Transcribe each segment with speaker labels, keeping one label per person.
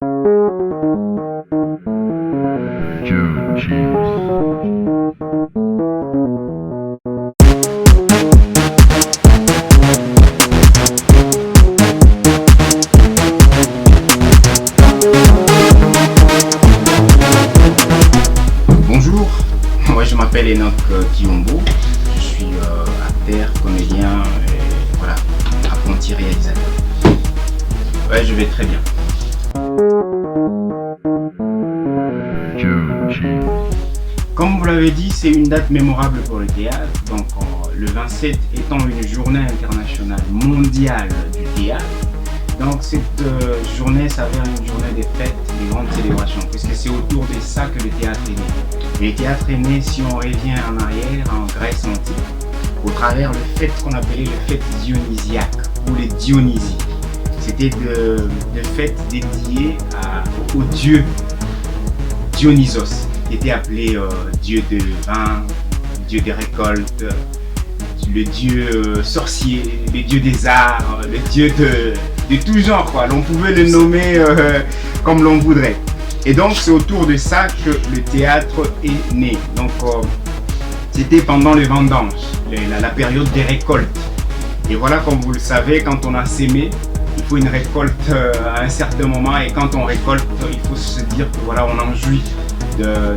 Speaker 1: Bonjour, moi je m'appelle Enoch Kiyombo, je suis acteur, comédien et voilà, apprenti réalisateur. Ouais, je vais très bien. Comme vous l'avez dit, c'est une date mémorable pour le théâtre. Donc le 27 étant une journée internationale mondiale du théâtre. Donc cette journée s'avère une journée des fêtes, des grandes célébrations, puisque c'est autour de ça que le théâtre est né. Et le théâtre est né, si on revient en arrière, en Grèce antique, au travers le fête qu'on appelait le fête dionysiaque ou les Dionysies. C'était de fêtes dédiées au dieu Dionysos, qui était appelé dieu de vin, dieu des récoltes, le dieu sorcier, le dieu des arts, le dieu de tout genre, quoi. L'on pouvait le nommer comme l'on voudrait. Et donc c'est autour de ça que le théâtre est né. Donc c'était pendant les vendanges, la période des récoltes. Et voilà, comme vous le savez, quand on a sémé, il faut une récolte à un certain moment, et quand on récolte, il faut se dire que voilà, on en jouit de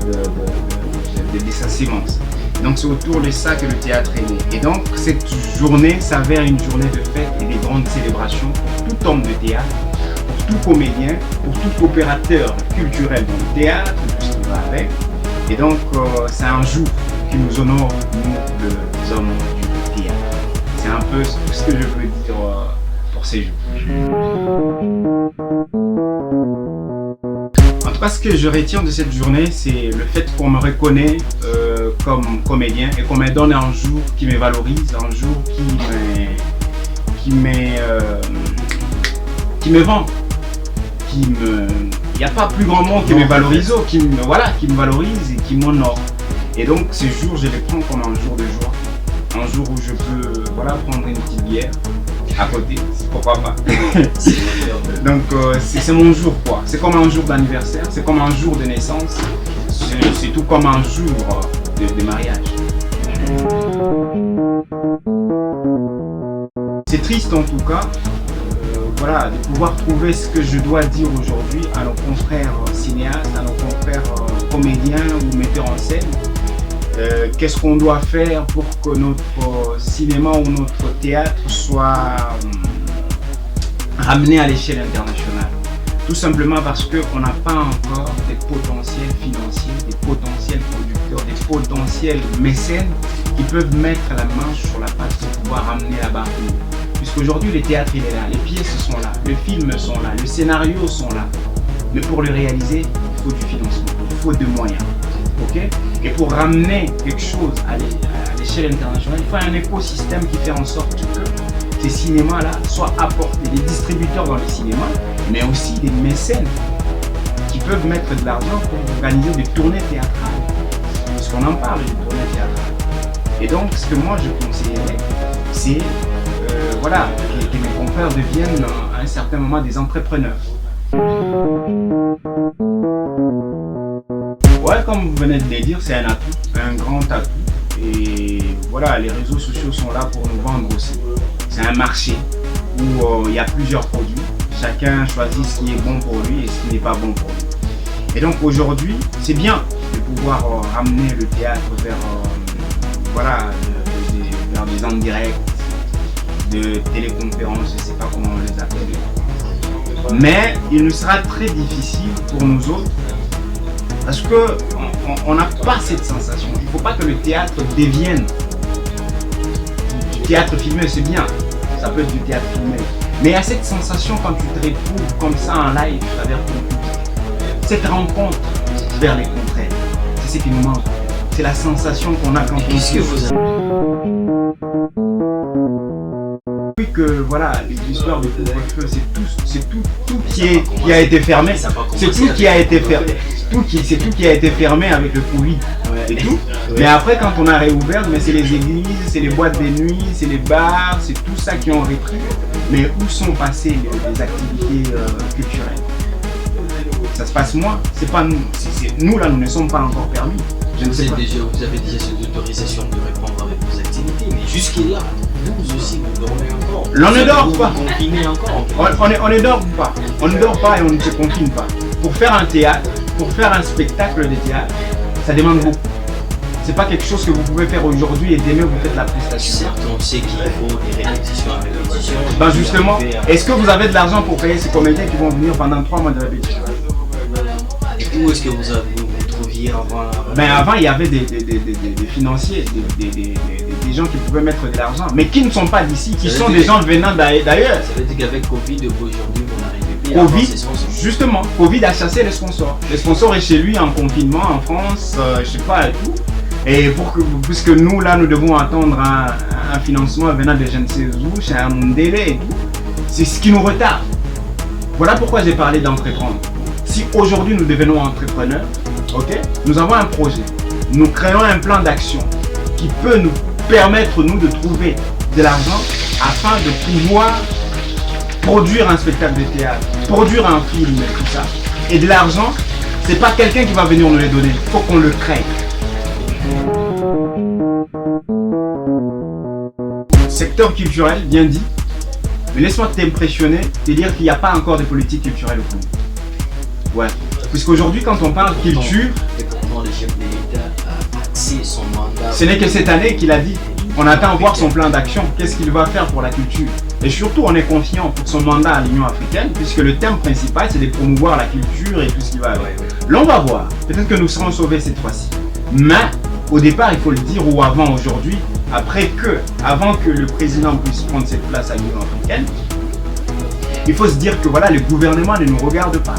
Speaker 1: sa sémence. Donc c'est autour de ça que le théâtre est né. Et donc cette journée s'avère une journée de fête et des grandes célébrations pour tout homme de théâtre, pour tout comédien, pour tout opérateur culturel dans le théâtre, tout ce qui va avec. Et donc c'est un jour qui nous honore, nous, les hommes du théâtre. C'est un peu tout ce que je peux dire pour ces jours. En tout cas, ce que je retiens de cette journée, c'est le fait qu'on me reconnaît comme comédien et qu'on me donne un jour qui me valorise, un jour qui me vend, il n'y a pas plus grand monde qui me valorise, qui me valorise et qui m'honore. Et donc ce jour, je les prends comme un jour de joie, un jour où je peux prendre une petite bière à côté, pourquoi pas. Donc c'est mon jour, quoi. C'est comme un jour d'anniversaire, c'est comme un jour de naissance, c'est tout comme un jour de mariage. C'est triste en tout cas, de pouvoir trouver ce que je dois dire aujourd'hui à nos confrères cinéastes, à nos confrères comédiens ou metteurs en scène. Qu'est-ce qu'on doit faire pour que notre cinéma ou notre théâtre soit ramené à l'échelle internationale? Tout simplement parce qu'on n'a pas encore des potentiels financiers, des potentiels producteurs, des potentiels mécènes qui peuvent mettre la main sur la pâte pour pouvoir ramener la barre plus haut. Puisqu'aujourd'hui le théâtre il est là, les pièces sont là, les films sont là, les scénarios sont là. Mais pour le réaliser, il faut du financement, il faut des moyens. Okay? Et pour ramener quelque chose à l'échelle internationale, il faut un écosystème qui fait en sorte que ces cinémas-là soient apportés, des distributeurs dans les cinémas, mais aussi des mécènes qui peuvent mettre de l'argent pour organiser des tournées théâtrales. Parce qu'on en parle, des tournées théâtrales. Et donc, ce que moi je conseillerais, c'est que mes confrères deviennent à un certain moment des entrepreneurs. Ouais, comme vous venez de le dire, c'est un atout, un grand atout. Et voilà, les réseaux sociaux sont là pour nous vendre aussi. C'est un marché où il y a plusieurs produits. Chacun choisit ce qui est bon pour lui et ce qui n'est pas bon pour lui. Et donc aujourd'hui, c'est bien de pouvoir ramener le théâtre vers des en direct, de téléconférences, je ne sais pas comment on les appelle. Mais il nous sera très difficile pour nous autres parce qu'on n'a pas cette sensation. Il ne faut pas que le théâtre devienne du théâtre filmé, c'est bien, ça peut être du théâtre filmé. Mais il y a cette sensation quand tu te retrouves comme ça en live avec ton public. Cette rencontre vers les contraires, c'est ce qui nous manque. C'est la sensation qu'on a quand on se que voilà, les histoires de couvre-feu, c'est tout qui a été fermé. C'est tout qui a été fermé. C'est tout qui a été fermé avec le Covid et tout. Mais après, quand on a réouvert, mais c'est les églises, c'est les boîtes de nuit, c'est les bars, c'est tout ça qui ont repris. Mais où sont passées les activités culturelles? ça se passe moins. C'est pas nous. Nous là, nous ne sommes pas encore permis. Je ne sais pas.
Speaker 2: Vous avez déjà cette autorisation de répondre avec vos activités, mais jusque-là, vous aussi, vous dormez encore.
Speaker 1: On ne dort pas.
Speaker 2: Confinez encore.
Speaker 1: On ne dort pas. On ne dort pas et on ne se confine pas. Pour faire un théâtre, pour faire un spectacle de théâtre, ça demande beaucoup. C'est pas quelque chose que vous pouvez faire aujourd'hui et demain vous faites la prestation.
Speaker 2: Certes, on sait qu'il faut des répétitions à répétition.
Speaker 1: Ben justement, est-ce que vous avez de l'argent pour payer ces comédiens qui vont venir pendant 3 mois de répétition?
Speaker 2: Et où est-ce que vous trouviez avant?
Speaker 1: Ben avant, il y avait des financiers, des gens qui pouvaient mettre de l'argent, mais qui ne sont pas d'ici, qui sont des gens venant d'ailleurs.
Speaker 2: Ça veut dire qu'avec Covid, aujourd'hui, vous n'arrivez plus à
Speaker 1: Covid, justement, Covid a chassé les sponsors. Les sponsors est chez lui en confinement, en France, je sais pas et tout. Et puisque nous, là, nous devons attendre un financement venant de je ne sais où, chez un délai et tout, c'est ce qui nous retarde. Voilà pourquoi j'ai parlé d'entreprendre. Si aujourd'hui nous devenons entrepreneurs, ok, nous avons un projet, nous créons un plan d'action qui peut nous permettre, nous, de trouver de l'argent afin de pouvoir produire un spectacle de théâtre, produire un film et tout ça. Et de l'argent, c'est pas quelqu'un qui va venir nous les donner, il faut qu'on le crée. Secteur culturel, bien dit, mais laisse-moi t'impressionner, te dire qu'il n'y a pas encore de politique culturelle au Congo. Ouais, puisqu'aujourd'hui quand on parle culture,
Speaker 2: le chef de l'État a axé son mandat.
Speaker 1: Ce n'est que cette année qu'il a dit. On attend voir son plan d'action, qu'est-ce qu'il va faire pour la culture. Et surtout, on est confiant pour son mandat à l'Union africaine, puisque le thème principal, c'est de promouvoir la culture et tout ce qui va avec. Là, on va voir. Peut-être que nous serons sauvés cette fois-ci. Mais, au départ, il faut le dire, ou avant aujourd'hui, avant que le président puisse prendre cette place à l'Union africaine, il faut se dire que voilà, le gouvernement ne nous regarde pas.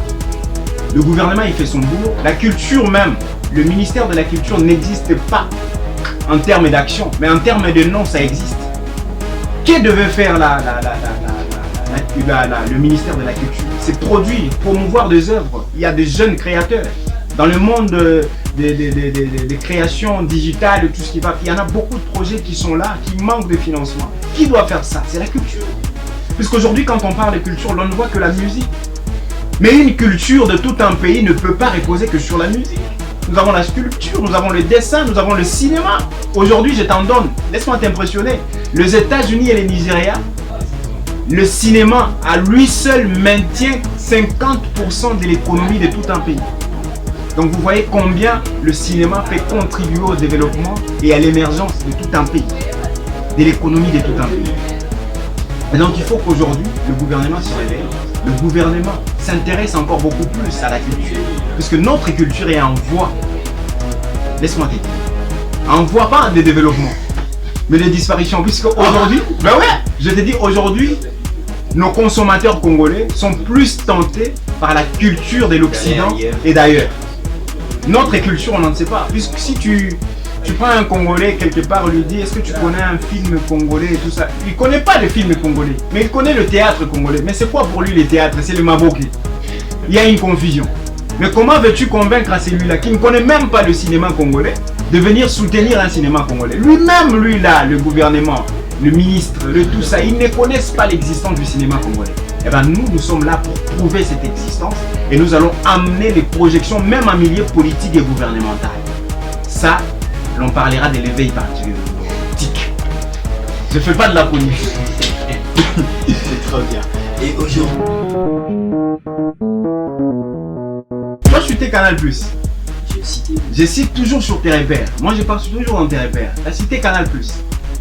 Speaker 1: Le gouvernement, il fait son boulot. La culture même, le ministère de la Culture n'existe pas en termes d'action, mais en termes de nom, ça existe. Que devait faire le ministère de la Culture? C'est produire, promouvoir des œuvres. Il y a des jeunes créateurs. Dans le monde des créations digitales, tout ce qui va, il y en a beaucoup de projets qui sont là, qui manquent de financement. Qui doit faire ça? C'est la culture. Puisqu'aujourd'hui, quand on parle de culture, on ne voit que la musique. Mais une culture de tout un pays ne peut pas reposer que sur la musique. Nous avons la sculpture, nous avons le dessin, nous avons le cinéma. Aujourd'hui, je t'en donne, laisse-moi t'impressionner. Les États-Unis et le Nigeria, le cinéma à lui seul maintient 50% de l'économie de tout un pays. Donc vous voyez combien le cinéma fait contribuer au développement et à l'émergence de tout un pays, de l'économie de tout un pays. Et donc il faut qu'aujourd'hui, le gouvernement se réveille. Le gouvernement s'intéresse encore beaucoup plus à la culture, puisque notre culture est en voie, laisse-moi te dire, en voie pas de développement, mais de disparition, puisque aujourd'hui, ben ouais, je te dis aujourd'hui, nos consommateurs congolais sont plus tentés par la culture de l'Occident et d'ailleurs. Notre culture, on n'en sait pas, puisque si tu prends un Congolais quelque part, lui dis est-ce que tu connais un film congolais et tout ça, il ne connaît pas le film congolais, mais il connaît le théâtre congolais. Mais c'est quoi pour lui le théâtre? C'est le maboki. Il y a une confusion. Mais comment veux-tu convaincre à celui-là qui ne connaît même pas le cinéma congolais de venir soutenir un cinéma congolais? Lui-même, lui là, le gouvernement, le ministre, le tout ça, ils ne connaissent pas l'existence du cinéma congolais. Eh bien nous sommes là pour prouver cette existence et nous allons amener les projections même en milieu politique et gouvernemental. Ça, l'on parlera de l'éveil patriotique. Je fais pas de la politique.
Speaker 2: C'est trop bien. Et aujourd'hui,
Speaker 1: toi, tu cité Canal+. Je cite toujours sur tes repères. Moi, je passe toujours dans tes repères. Tu as cité Canal+.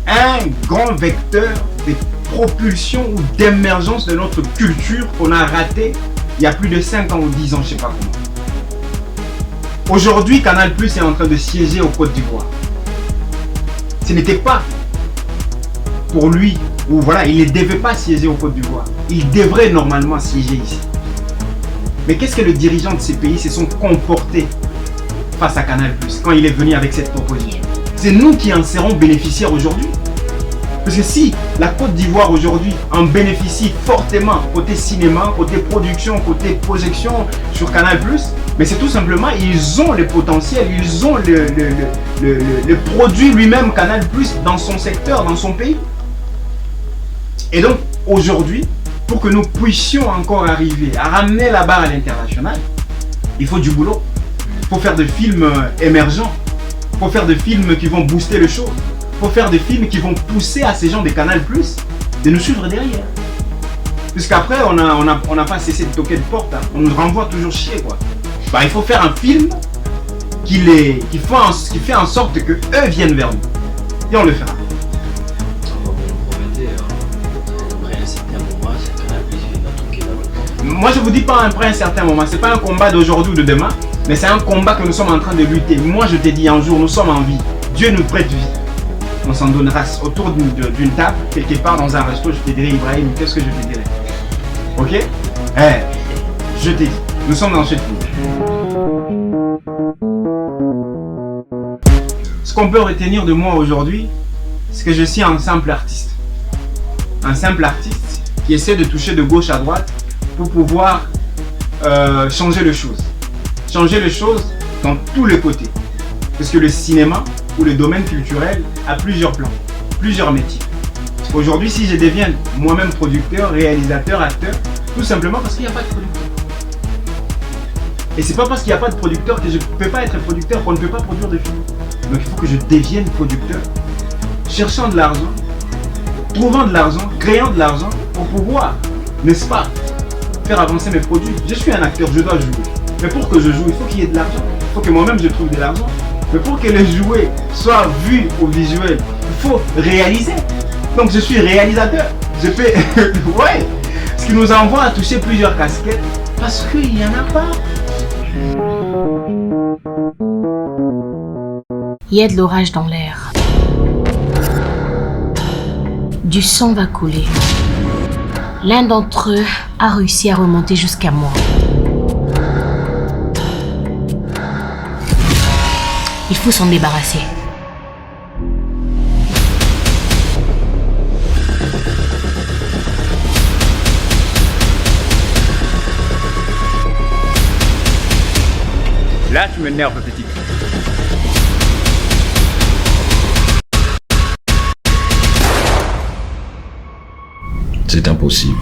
Speaker 1: Un grand vecteur de propulsion ou d'émergence de notre culture qu'on a raté il y a plus de 5 ans ou 10 ans, je ne sais pas comment. Aujourd'hui, Canal+ est en train de siéger au Côte d'Ivoire. Ce n'était pas pour lui, ou voilà, il ne devait pas siéger au Côte d'Ivoire. Il devrait normalement siéger ici. Mais qu'est-ce que les dirigeants de ces pays se sont comportés face à Canal+ quand il est venu avec cette proposition? C'est nous qui en serons bénéficiaires aujourd'hui. Parce que si la Côte d'Ivoire aujourd'hui en bénéficie fortement côté cinéma, côté production, côté projection sur Canal+, mais c'est tout simplement, ils ont le potentiel, ils ont le produit lui-même Canal+ dans son secteur, dans son pays. Et donc aujourd'hui, pour que nous puissions encore arriver à ramener la barre à l'international, Il faut du boulot. Il faut faire des films émergents. Il faut faire des films qui vont booster le show. Il faut faire des films qui vont pousser à ces gens des Canal+, de nous suivre derrière. Puisqu'après, on n'a pas cessé de toquer de porte. Hein. On nous renvoie toujours chier, quoi. Bah, il faut faire un film qui fait en sorte que eux viennent vers nous. Et on le fera.
Speaker 2: Vous promettez, après un certain moment, c'est Canal+ qui va toquer là.
Speaker 1: Moi, je vous dis pas après un certain moment. C'est pas un combat d'aujourd'hui ou de demain, mais c'est un combat que nous sommes en train de lutter. Moi, je t'ai dit un jour, nous sommes en vie. Dieu nous prête vie. On s'en donnera autour d'une table, quelque part dans un resto. Je te dirai, Ibrahim, qu'est-ce que je te dirai? Ok? Je t'ai dit, nous sommes dans cette vie. Ce qu'on peut retenir de moi aujourd'hui, c'est que je suis un simple artiste. Un simple artiste qui essaie de toucher de gauche à droite pour pouvoir changer les choses. Changer les choses dans tous les côtés. Parce que le cinéma ou le domaine culturel a plusieurs plans, plusieurs métiers. Aujourd'hui, si je deviens moi-même producteur, réalisateur, acteur, tout simplement parce qu'il n'y a pas de producteur. Et c'est pas parce qu'il n'y a pas de producteur que je ne peux pas être producteur, qu'on ne peut pas produire de films. Donc il faut que je devienne producteur, cherchant de l'argent, trouvant de l'argent, créant de l'argent pour pouvoir, n'est-ce pas, faire avancer mes produits. Je suis un acteur, je dois jouer. Mais pour que je joue, il faut qu'il y ait de l'argent. Il faut que moi-même je trouve de l'argent. Mais pour que le jouet soit vu au visuel, il faut réaliser. Donc je suis réalisateur. Je fais... ouais. Ce qui nous envoie à toucher plusieurs casquettes parce qu'il n'y en a pas.
Speaker 3: Il y a de l'orage dans l'air. Du sang va couler. L'un d'entre eux a réussi à remonter jusqu'à moi. Il faut s'en débarrasser.
Speaker 1: Là, tu m'énerves, petit.
Speaker 4: C'est impossible.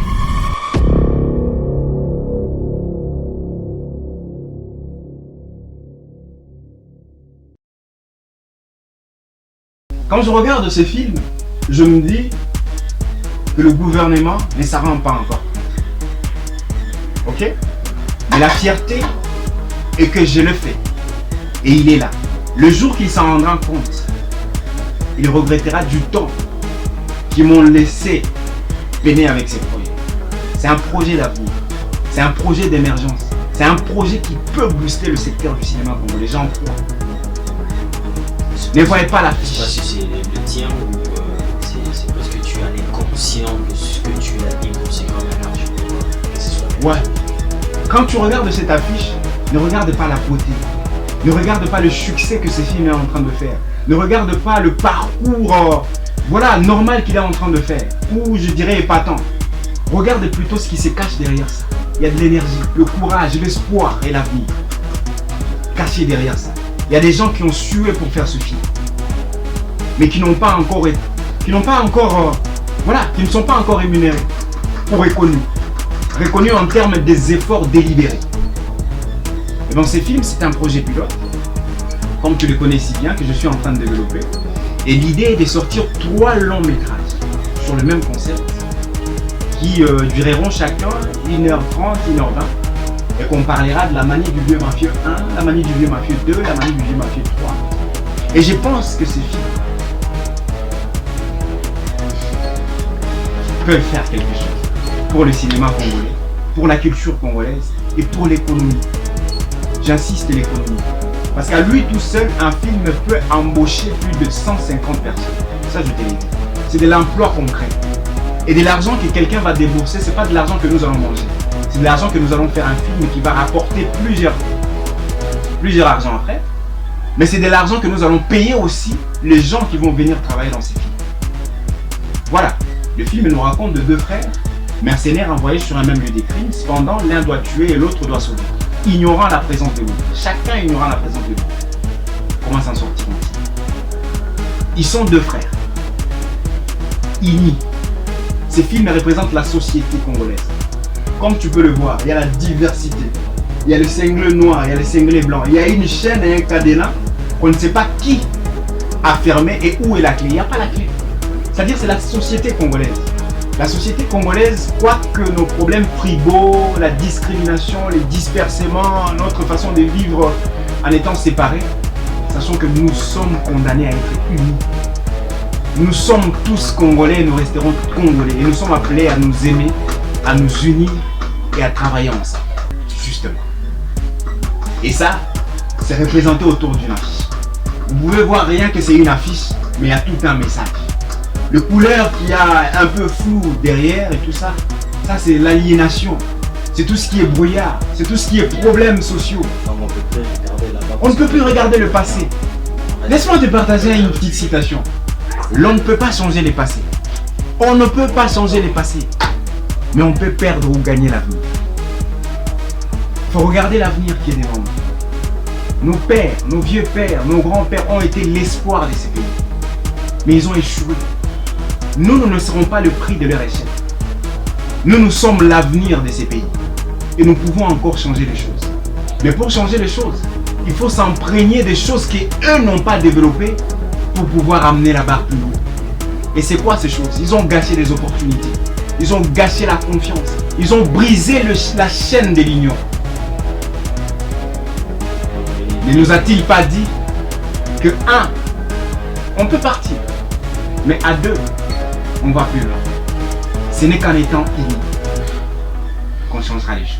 Speaker 1: Quand je regarde ce film, je me dis que le gouvernement ne s'en rend pas encore. Ok? Mais la fierté est que je le fais. Et il est là. Le jour qu'il s'en rendra compte, il regrettera du temps qu'ils m'ont laissé peiner avec ces projets. C'est un projet d'avenir. C'est un projet d'émergence. C'est un projet qui peut booster le secteur du cinéma congolais. J'en crois. Ne voyez pas la
Speaker 2: Je sais pas si c'est le tien ou c'est parce que tu en es conscient de ce que tu as dit comme un argent. Que ce soit.
Speaker 1: Ouais. Quand tu regardes cette affiche, ne regarde pas la beauté. Ne regarde pas le succès que ce film est en train de faire. Ne regarde pas le parcours normal qu'il est en train de faire. Ou je dirais épatant. Regarde plutôt ce qui se cache derrière ça. Il y a de l'énergie, le courage, l'espoir et l'avenir. Caché derrière ça. Il y a des gens qui ont sué pour faire ce film. Mais qui n'ont pas encore été. Qui ne sont pas encore rémunérés. Ou reconnus. Reconnus en termes des efforts délibérés. Et dans ces films, c'est un projet pilote. Comme tu le connais si bien, que je suis en train de développer. Et l'idée est de sortir 3 longs métrages sur le même concept qui dureront chacun 1h30, 1h20 et qu'on parlera de la manie du vieux mafieux 1, la manie du vieux mafieux 2, la manie du vieux mafieux 3. Et je pense que ces films peuvent faire quelque chose pour le cinéma congolais, pour la culture congolaise et pour l'économie. J'insiste, l'économie. Parce qu'à lui tout seul, un film peut embaucher plus de 150 personnes. Ça, je te l'ai dit. C'est de l'emploi concret. Et de l'argent que quelqu'un va débourser, ce n'est pas de l'argent que nous allons manger. C'est de l'argent que nous allons faire un film qui va rapporter plusieurs argent après. Mais c'est de l'argent que nous allons payer aussi les gens qui vont venir travailler dans ces films. Voilà. Le film nous raconte de 2 frères, mercenaires envoyés sur un même lieu des crimes. Cependant, l'un doit tuer et l'autre doit sauver. Ignorant la présence de l'autre. Chacun ignorant la présence de l'autre. Comment s'en sortiront-ils? Ils sont 2 frères. Unis. Ces films représentent la société congolaise. Comme tu peux le voir, il y a la diversité. il y a le cinglé noir, il y a le cinglé blanc. Il y a une chaîne et un cadenas qu'on ne sait pas qui a fermé et où est la clé. Il n'y a pas la clé. C'est-à-dire c'est la société congolaise. La société congolaise croit que nos problèmes frigaux, la discrimination, les dispersements, notre façon de vivre en étant séparés, sachant que nous sommes condamnés à être unis. Nous sommes tous Congolais et nous resterons Congolais. Et nous sommes appelés à nous aimer, à nous unir et à travailler ensemble. Justement. Et ça, c'est représenté autour d'une affiche. Vous pouvez voir rien que c'est une affiche, mais il y a tout un message. Le couleur qui a un peu flou derrière et tout ça, ça c'est l'aliénation. C'est tout ce qui est brouillard, c'est tout ce qui est problèmes sociaux. On ne peut plus regarder le passé. Laisse-moi te partager une petite citation. L'on ne peut pas changer les passés. On ne peut pas changer les passés. Mais on peut perdre ou gagner l'avenir. Il faut regarder l'avenir qui est devant nous. Nos pères, nos vieux pères, nos grands-pères ont été l'espoir de ces pays. Mais ils ont échoué. Nous ne serons pas le prix de leur échec. Nous sommes l'avenir de ces pays. Et nous pouvons encore changer les choses. Mais pour changer les choses, il faut s'imprégner des choses qu'eux n'ont pas développées pour pouvoir amener la barre plus haut. Et c'est quoi ces choses? Ils ont gâché des opportunités. Ils ont gâché la confiance. Ils ont brisé la chaîne de l'union. Ne nous a-t-il pas dit que on peut partir, mais à 2, on va plus loin. Ce n'est qu'en étant unis qu'on changera les choses.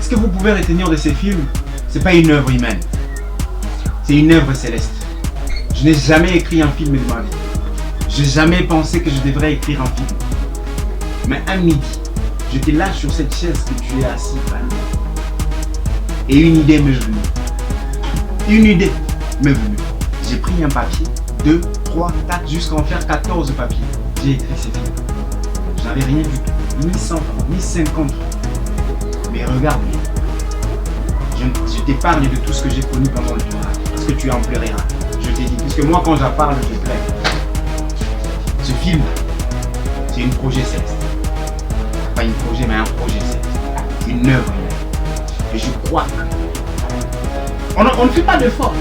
Speaker 1: Ce que vous pouvez retenir de ces films, c'est pas une œuvre humaine, c'est une œuvre céleste. Je n'ai jamais écrit un film de ma vie. J'ai jamais pensé que je devrais écrire un film. Mais un midi, j'étais là sur cette chaise que tu es assis là. Et une idée m'est venue. Une idée m'est venue. J'ai pris un papier, 2, 3, 4, jusqu'à en faire 14 papiers. J'ai écrit ces films. Je n'avais rien du tout. Ni 100 francs, ni 50 francs. Mais regarde bien. Je t'épargne de tout ce que j'ai connu pendant le tournage. Parce que tu en pleureras. Je t'ai dit. Parce que moi, quand j'en parle, je pleure. Ce film, c'est une projet céleste. Pas une projet, mais un projet céleste. Une œuvre. Et je crois que on ne fait pas d'effort.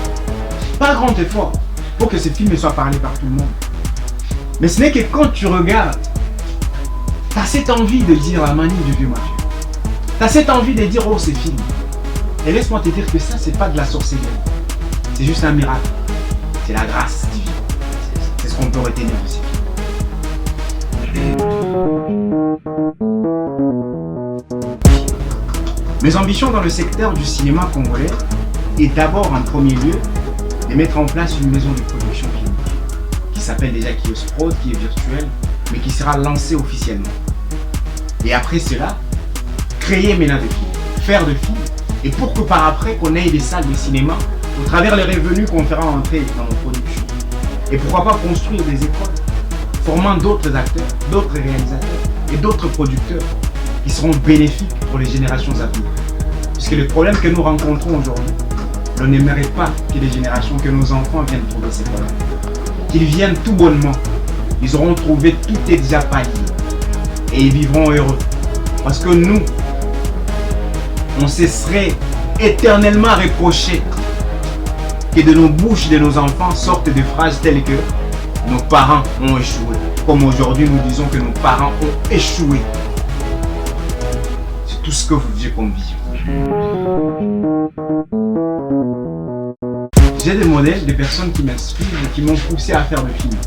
Speaker 1: Pas grand effort pour que ce film soit parlé par tout le monde. Mais ce n'est que quand tu regardes, tu as cette envie de dire la manie du vieux Mathieu. Tu as cette envie de dire oh c'est film. Et laisse-moi te dire que ça c'est pas de la sorcellerie. C'est juste un miracle. C'est la grâce divine. C'est ce qu'on peut retenir de ces films. Mes ambitions dans le secteur du cinéma congolais est d'abord en premier lieu de mettre en place une maison de production filmique qui s'appelle déjà Kiosprod, qui est virtuelle, mais qui sera lancée officiellement. Et après cela, créer maintenant des films, faire de films, et pour que par après qu'on ait des salles de cinéma au travers les revenus qu'on fera entrer dans nos productions. Et pourquoi pas construire des écoles, formant d'autres acteurs, d'autres réalisateurs et d'autres producteurs qui seront bénéfiques pour les générations à venir. Puisque le problème que nous rencontrons aujourd'hui, on n'aimerait pas que les générations, que nos enfants viennent trouver ces problèmes. Qu'ils viennent tout bonnement. Ils auront trouvé tout est déjà payé. Et ils vivront heureux. Parce que nous, on se serait éternellement reproché que de nos bouches de nos enfants sortent des phrases telles que nos parents ont échoué. Comme aujourd'hui nous disons que nos parents ont échoué. C'est tout ce que vous vivez comme vision. J'ai des modèles, des personnes qui m'inspirent et qui m'ont poussé à faire des films.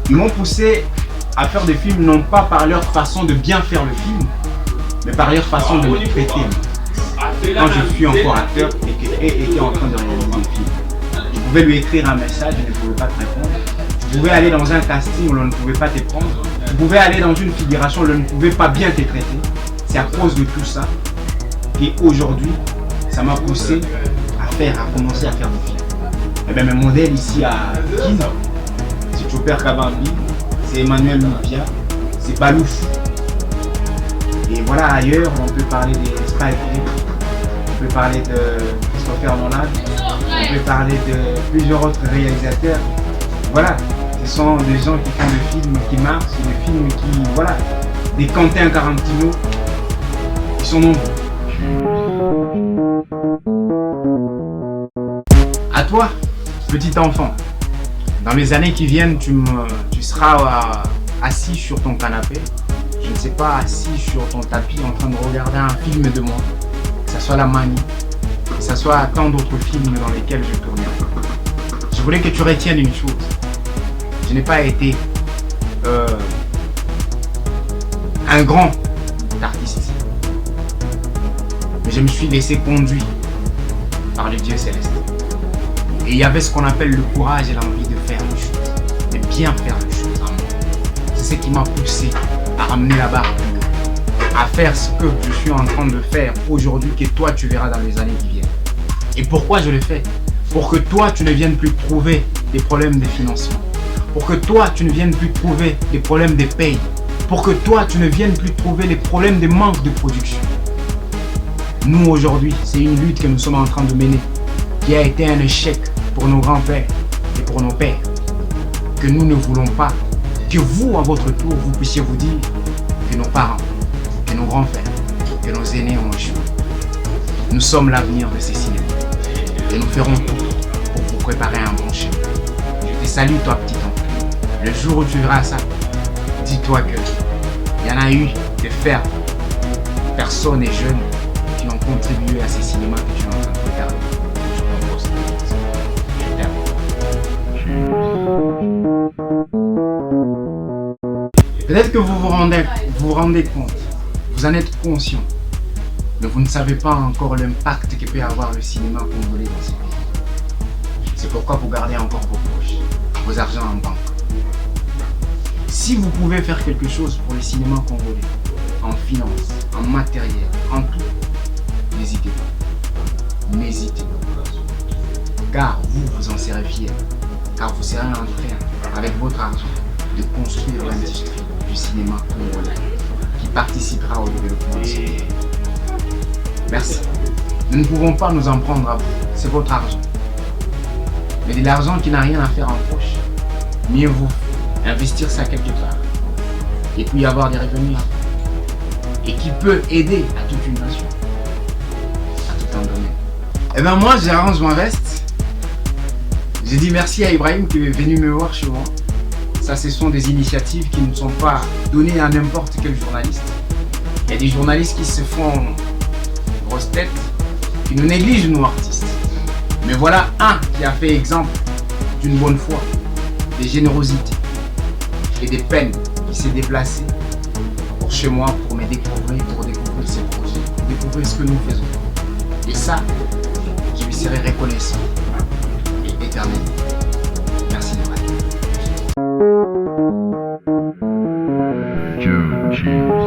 Speaker 1: Ils m'ont poussé à faire des films non pas par leur façon de bien faire le film, mais par leur façon de me traiter. Quand je suis encore acteur et qu'elle était en train de réaliser le film, je pouvais lui écrire un message, je ne pouvais pas te répondre. Je pouvais aller dans un casting où l'on ne pouvait pas te prendre. Je pouvais aller dans une figuration où l'on ne pouvait pas bien te traiter. C'est à cause de tout ça qu'aujourd'hui, ça m'a poussé à commencer à faire des films. Et bien mes modèles ici à Kin, c'est Chopper Kabambi, c'est Emmanuel Lupia, c'est Balouf. Et voilà, ailleurs, on peut parler des Spike Lee, on peut parler de Christopher Nolan, on peut parler de plusieurs autres réalisateurs. Voilà, ce sont des gens qui font des films qui marchent, des films qui, voilà, des Quentin Tarantino, ils sont nombreux. À toi, petit enfant, dans les années qui viennent, tu seras assis sur ton canapé, je ne sais pas, assis sur ton tapis en train de regarder un film de moi, que ce soit La Manie, que ce soit tant d'autres films dans lesquels je tournerai. Je voulais que tu retiennes une chose. Je n'ai pas été un grand artiste, mais je me suis laissé conduire par le Dieu céleste. Et il y avait ce qu'on appelle le courage et l'envie de faire les choses, de bien faire les choses en moi. C'est ce qui m'a poussé à ramener la barre plus haut, à faire ce que je suis en train de faire aujourd'hui, que toi tu verras dans les années qui viennent. Et pourquoi je le fais? Pour que toi tu ne viennes plus trouver des problèmes de financement, pour que toi tu ne viennes plus trouver des problèmes de paye, pour que toi tu ne viennes plus trouver les problèmes de manque de production. Nous aujourd'hui, c'est une lutte que nous sommes en train de mener, qui a été un échec pour nos grands-pères et pour nos pères, que nous ne voulons pas que vous, à votre tour, vous puissiez vous dire que nos parents, que nos grands-pères, que nos aînés ont échoué. Nous sommes l'avenir de ces cinémas et nous ferons tout pour vous préparer un bon chemin. Je te salue, toi, petit enfant. Le jour où tu verras ça, dis-toi que il y en a eu des fermes, personnes et jeunes qui ont contribué à ces cinémas que tu es en train de regarder. Peut-être que vous vous rendez compte, vous en êtes conscient, mais vous ne savez pas encore l'impact que peut avoir le cinéma congolais dans ces pays. C'est pourquoi vous gardez encore vos poches, vos argents en banque. Si vous pouvez faire quelque chose pour le cinéma congolais, en finance, en matériel, en tout, n'hésitez pas. N'hésitez pas. Car vous en serez fiers. Car vous serez en train, avec votre argent, de construire l'industrie du cinéma congolais qui participera au développement de ce pays. Merci. Nous ne pouvons pas nous en prendre à vous. C'est votre argent. Mais de l'argent qui n'a rien à faire en poche. Mieux vaut investir ça quelque part. Et puis avoir des revenus et qui peut aider à toute une nation. À tout un domaine. Et bien moi, j'arrange ma veste. J'ai dit merci à Ibrahim qui est venu me voir chez moi. Ça, ce sont des initiatives qui ne sont pas données à n'importe quel journaliste. Il y a des journalistes qui se font grosse tête, qui nous négligent, nous artistes. Mais voilà un qui a fait exemple d'une bonne foi, de générosité et des peines, qui s'est déplacé pour chez moi, pour me découvrir, pour découvrir ses projets, pour découvrir ce que nous faisons. Et ça, je lui serai reconnaissant et éternel. Merci de
Speaker 4: Joe Cheese.